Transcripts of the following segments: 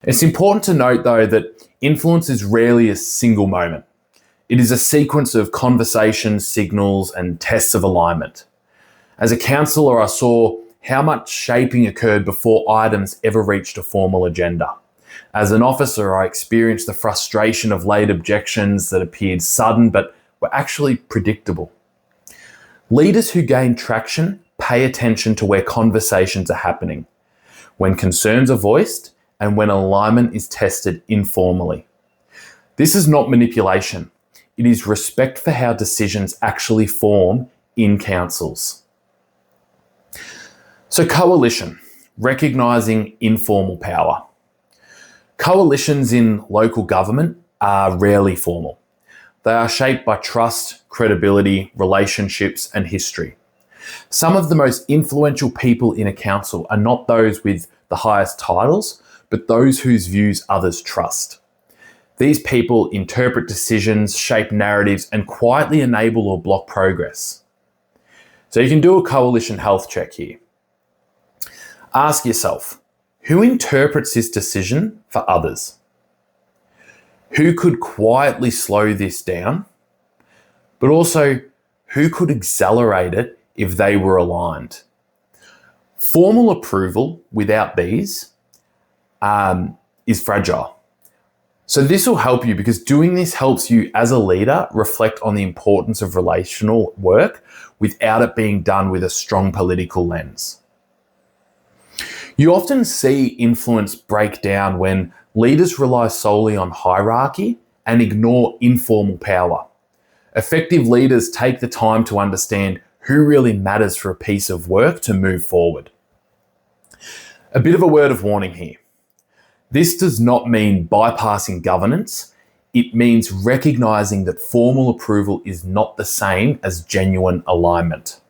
It's important to note, though, that influence is rarely a single moment. It is a sequence of conversations, signals, and tests of alignment. As a counsellor, I saw how much shaping occurred before items ever reached a formal agenda. As an officer, I experienced the frustration of late objections that appeared sudden but were actually predictable. Leaders who gain traction pay attention to where conversations are happening, when concerns are voiced, and when alignment is tested informally. This is not manipulation. It is respect for how decisions actually form in councils. So coalition, recognising informal power. Coalitions in local government are rarely formal. They are shaped by trust, credibility, relationships, and history. Some of the most influential people in a council are not those with the highest titles, but those whose views others trust. These people interpret decisions, shape narratives, and quietly enable or block progress. So you can do a coalition health check here. Ask yourself, who interprets this decision for others? Who could quietly slow this down? But also, who could accelerate it if they were aligned? Formal approval without these is fragile. So this will help you, because doing this helps you as a leader reflect on the importance of relational work without it being done with a strong political lens. You often see influence break down when leaders rely solely on hierarchy and ignore informal power. Effective leaders take the time to understand who really matters for a piece of work to move forward. A bit of a word of warning here. This does not mean bypassing governance. It means recognizing that formal approval is not the same as genuine alignment.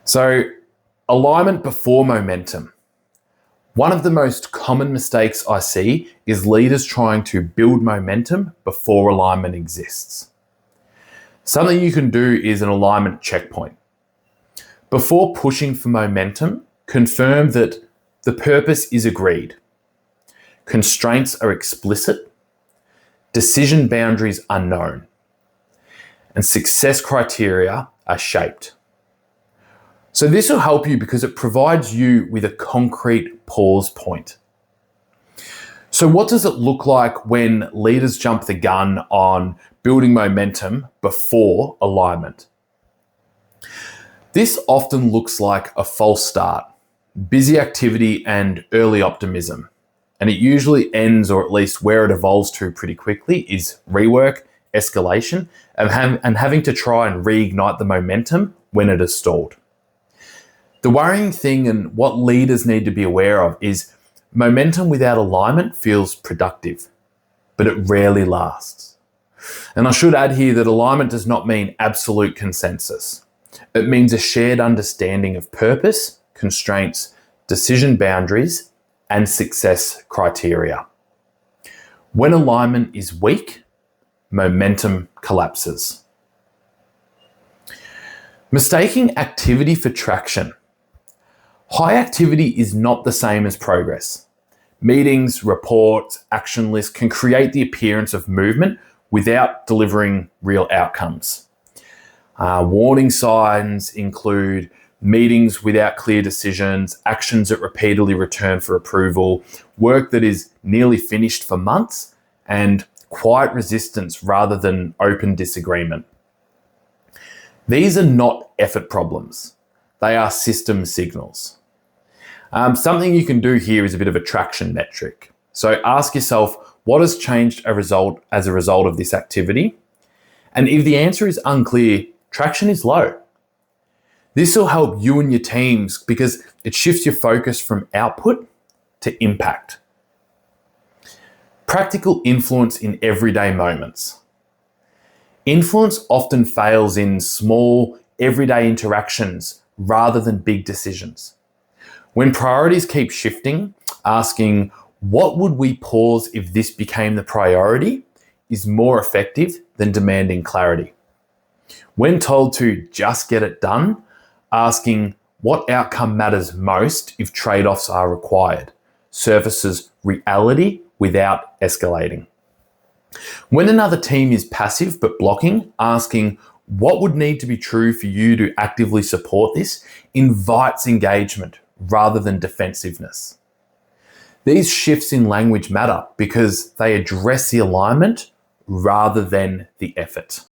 So, alignment before momentum. One of the most common mistakes I see is leaders trying to build momentum before alignment exists. Something you can do is an alignment checkpoint. Before pushing for momentum, confirm that the purpose is agreed, constraints are explicit, decision boundaries are known, and success criteria are shaped. So this will help you because it provides you with a concrete pause point. So what does it look like when leaders jump the gun on building momentum before alignment? This often looks like a false start, busy activity and early optimism. And it usually ends, or at least where it evolves to pretty quickly, is rework, escalation, and having to try and reignite the momentum when it has stalled. The worrying thing, and what leaders need to be aware of, is momentum without alignment feels productive, but it rarely lasts. And I should add here that alignment does not mean absolute consensus. It means a shared understanding of purpose, constraints, decision boundaries, and success criteria. When alignment is weak, momentum collapses. Mistaking activity for traction. High activity is not the same as progress. Meetings, reports, action lists can create the appearance of movement without delivering real outcomes. Warning signs include meetings without clear decisions, actions that repeatedly return for approval, work that is nearly finished for months, and quiet resistance rather than open disagreement. These are not effort problems. They are system signals. Something you can do here is a bit of a traction metric. So ask yourself, what has changed as a result of this activity? And if the answer is unclear, traction is low. This will help you and your teams because it shifts your focus from output to impact. Practical influence in everyday moments. Influence often fails in small, everyday interactions rather than big decisions. When priorities keep shifting, asking, what would we pause if this became the priority, is more effective than demanding clarity. When told to just get it done, asking what outcome matters most if trade-offs are required, surfaces reality without escalating. When another team is passive but blocking, asking what would need to be true for you to actively support this invites engagement rather than defensiveness. These shifts in language matter because they address the alignment rather than the effort.